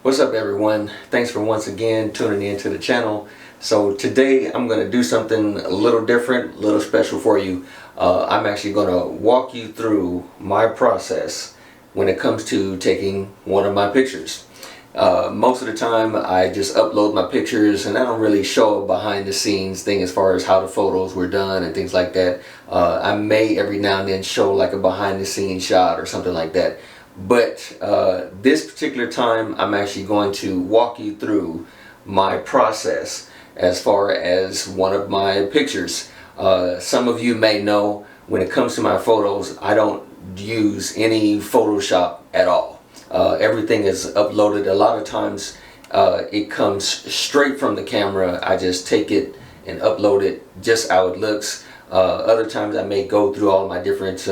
What's up, everyone? Thanks for once again tuning in to the channel. So today I'm going to do something a little different, a little special for you. I'm actually going to walk you through my process when it comes to taking one of my pictures. Most of the time I just upload my pictures and I don't really show a behind the scenes thing as far as how the photos were done and things like that. I may every now and then show like a behind the scenes shot or something like that. But this particular time I'm actually going to walk you through my process as far as one of my pictures. Some of you may know when it comes to my photos, I don't use any Photoshop at all. Everything is uploaded. A lot of times it comes straight from the camera. I just take it and upload it just how it looks. Other times I may go through all my different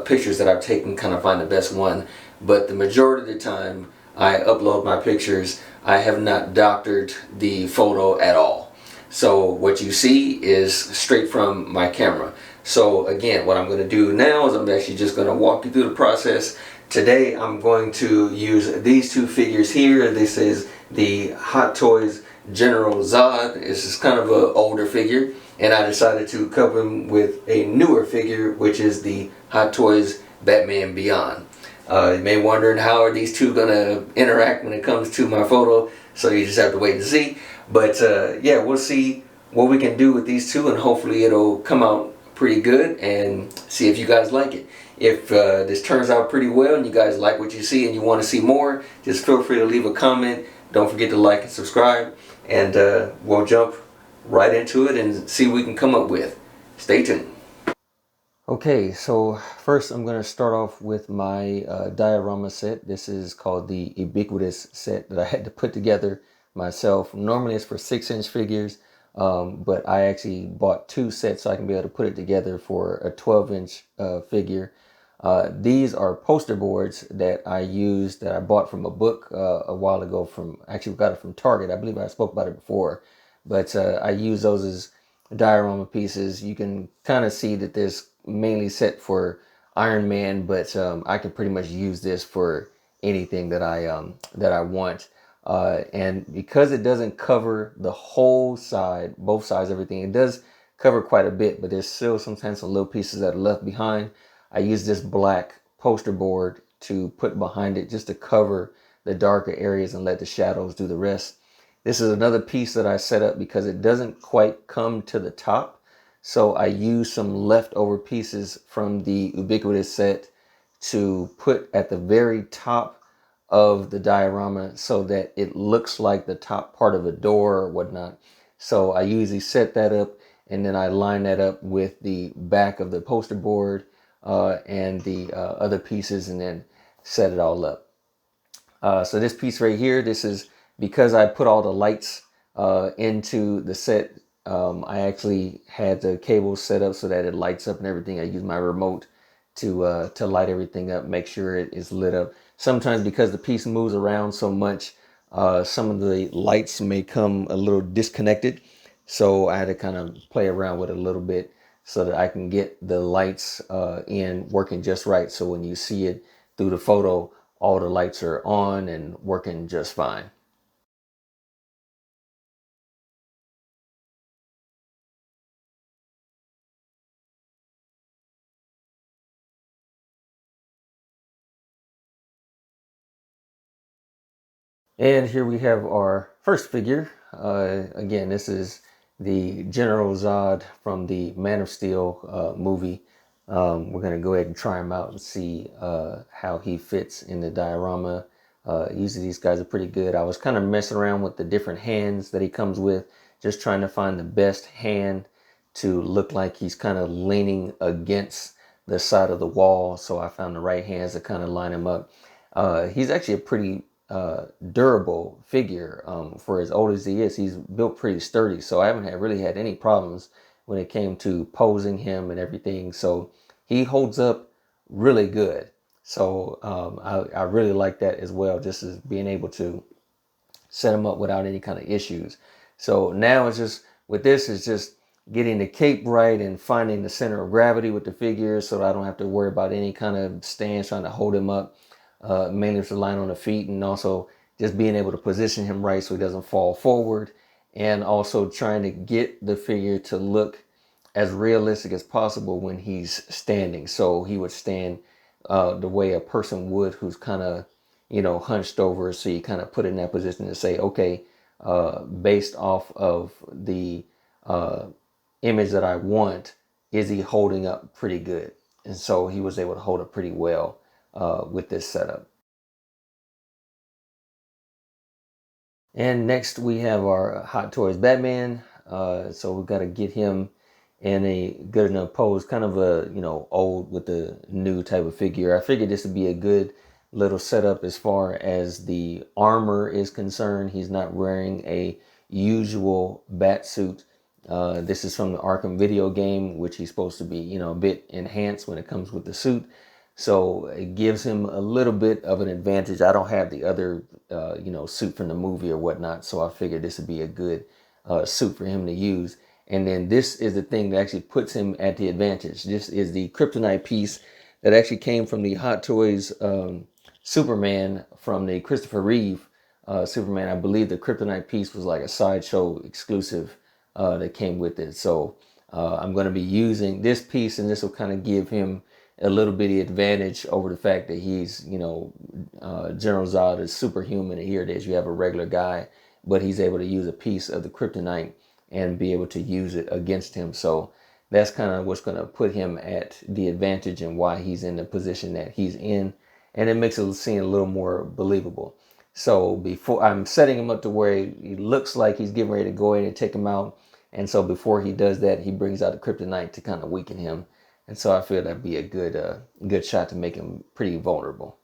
pictures that I've taken, kind of find the best one. But the majority of the time I upload my pictures, I have not doctored the photo at all. So what you see is straight from my camera. So again, what I'm going to do now is I'm actually just going to walk you through the process. Today I'm going to use these two figures here. This is the Hot Toys General Zod. This is kind of an older figure, and I decided to couple him with a newer figure, which is the Hot Toys Batman Beyond. You may wondering how are these two gonna interact when it comes to my photo, so you just have to wait and see. But yeah, we'll see what we can do with these two, and hopefully it'll come out pretty good, and see if you guys like it. If this turns out pretty well and you guys like what you see and you want to see more, just feel free to leave a comment. Don't forget to like and subscribe, and we'll jump right into it and see what we can come up with. Stay tuned. Okay, so first I'm going to start off with my diorama set. This is called the Ubiquitous set that I had to put together myself. Normally it's for 6-inch figures, but I actually bought two sets so I can be able to put it together for a 12-inch figure. These are poster boards that I used, that I bought from a book a while ago. Actually got it from Target. I believe I spoke about it before, but I use those as diorama pieces. You can kind of see that this mainly set for Iron Man, but I can pretty much use this for anything that I want. And because it doesn't cover the whole side, both sides, everything, it does cover quite a bit, but there's still sometimes some little pieces that are left behind. I use this black poster board to put behind it just to cover the darker areas and let the shadows do the rest. This is another piece that I set up because it doesn't quite come to the top. So I use some leftover pieces from the Ubiquitous set to put at the very top of the diorama so that it looks like the top part of a door or whatnot. So I usually set that up, and then I line that up with the back of the poster board and the other pieces, and then set it all up. So this piece right here, this is because I put all the lights into the set. I actually had the cables set up so that it lights up and everything. I use my remote to light everything up, make sure it is lit up. Sometimes because the piece moves around so much, some of the lights may come a little disconnected. So I had to kind of play around with it a little bit so that I can get the lights in working just right. So when you see it through the photo, all the lights are on and working just fine. And here we have our first figure. Again, this is the General Zod from the Man of Steel movie. We're going to go ahead and try him out and see how he fits in the diorama. Usually these guys are pretty good. I was kind of messing around with the different hands that he comes with, just trying to find the best hand to look like he's kind of leaning against the side of the wall. So I found the right hands to kind of line him up. He's actually a pretty durable figure for as old as he is. He's built pretty sturdy, so I haven't really had any problems when it came to posing him and everything. So he holds up really good. So I really like that as well, just as being able to set him up without any kind of issues. So now it's just, with this, is just getting the cape right and finding the center of gravity with the figure so I don't have to worry about any kind of stance trying to hold him up. Mainly just relying on the feet, and also just being able to position him right so he doesn't fall forward, and also trying to get the figure to look as realistic as possible when he's standing. So he would stand the way a person would who's kind of, hunched over. So you kind of put in that position to say, okay, based off of the image that I want, is he holding up pretty good? And so he was able to hold up pretty well with this setup. And next we have our Hot Toys Batman. So we've got to get him in a good enough pose, kind of a, old with the new type of figure. I figured this would be a good little setup as far as the armor is concerned. He's not wearing a usual bat suit. This is from the Arkham video game, which he's supposed to be, a bit enhanced when it comes with the suit. So it gives him a little bit of an advantage. I don't have the other, suit from the movie or whatnot. So I figured this would be a good suit for him to use. And then this is the thing that actually puts him at the advantage. This is the kryptonite piece that actually came from the Hot Toys Superman from the Christopher Reeve Superman. I believe the kryptonite piece was like a sideshow exclusive that came with it. So I'm going to be using this piece, and this will kind of give him a little bitty advantage over the fact that he's, General Zod is superhuman, and here it is, you have a regular guy, but he's able to use a piece of the kryptonite and be able to use it against him. So that's kind of what's going to put him at the advantage and why he's in the position that he's in. And it makes it seem a little more believable. So before I'm setting him up to where he looks like he's getting ready to go in and take him out. And so before he does that, he brings out the kryptonite to kind of weaken him. And so I feel that'd be a good shot to make him pretty vulnerable.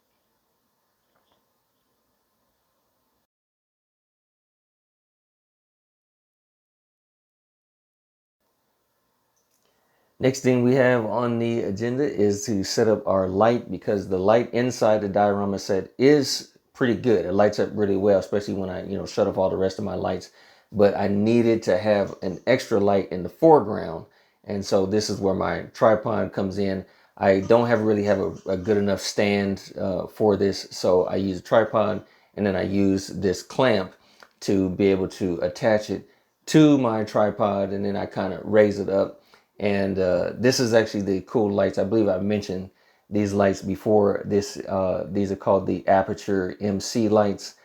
Next thing we have on the agenda is to set up our light, because the light inside the diorama set is pretty good. It lights up really well, especially when I, shut off all the rest of my lights. But I needed to have an extra light in the foreground. And so this is where my tripod comes in. I don't really have a good enough stand for this. So I use a tripod, and then I use this clamp to be able to attach it to my tripod, and then I kind of raise it up. And this is actually the cool lights. I believe I mentioned these lights before. These are called the Aperture MC lights.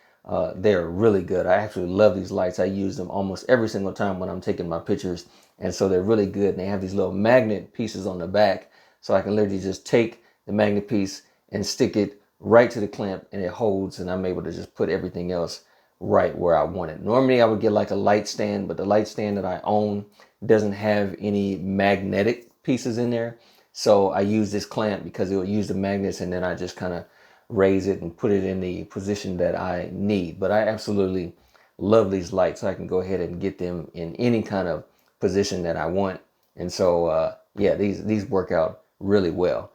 They're really good. I actually love these lights. I use them almost every single time when I'm taking my pictures. And so they're really good. And they have these little magnet pieces on the back. So I can literally just take the magnet piece and stick it right to the clamp, and it holds, and I'm able to just put everything else right where I want it. Normally I would get like a light stand, but the light stand that I own doesn't have any magnetic pieces in there. So I use this clamp because it will use the magnets, and then I just kind of raise it and put it in the position that I need. But I absolutely love these lights. So I can go ahead and get them in any kind of position that I want. And so, yeah, these work out really well.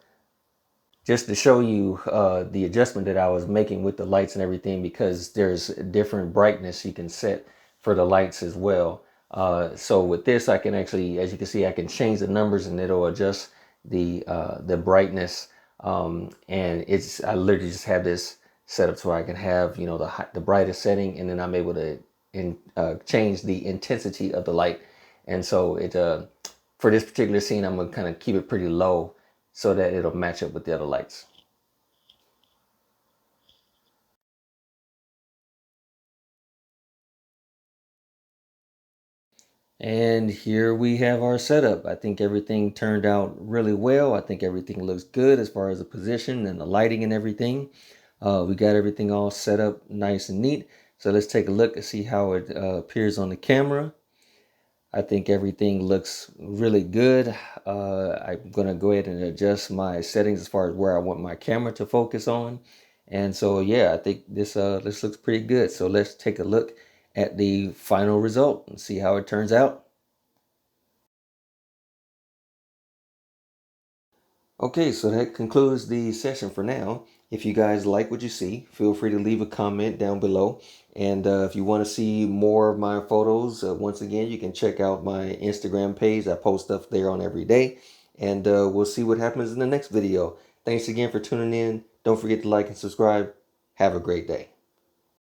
Just to show you the adjustment that I was making with the lights and everything, because there's different brightness you can set for the lights as well. So with this, I can actually, as you can see, I can change the numbers, and it'll adjust the brightness. And I literally just have this set up so I can have, the brightest setting, and then I'm able to change the intensity of the light. And so for this particular scene, I'm gonna kind of keep it pretty low so that it'll match up with the other lights. And here we have our setup. I think everything turned out really well. I think everything looks good as far as the position and the lighting and everything. We got everything all set up nice and neat. So let's take a look and see how it appears on the camera. I think everything looks really good. I'm going to go ahead and adjust my settings as far as where I want my camera to focus on. And so, yeah, I think this looks pretty good. So let's take a look at the final result and see how it turns out. Okay, so that concludes the session for now. If you guys like what you see, feel free to leave a comment down below. And if you want to see more of my photos, once again, you can check out my Instagram page. I post stuff there on every day. And we'll see what happens in the next video. Thanks again for tuning in. Don't forget to like and subscribe. Have a great day.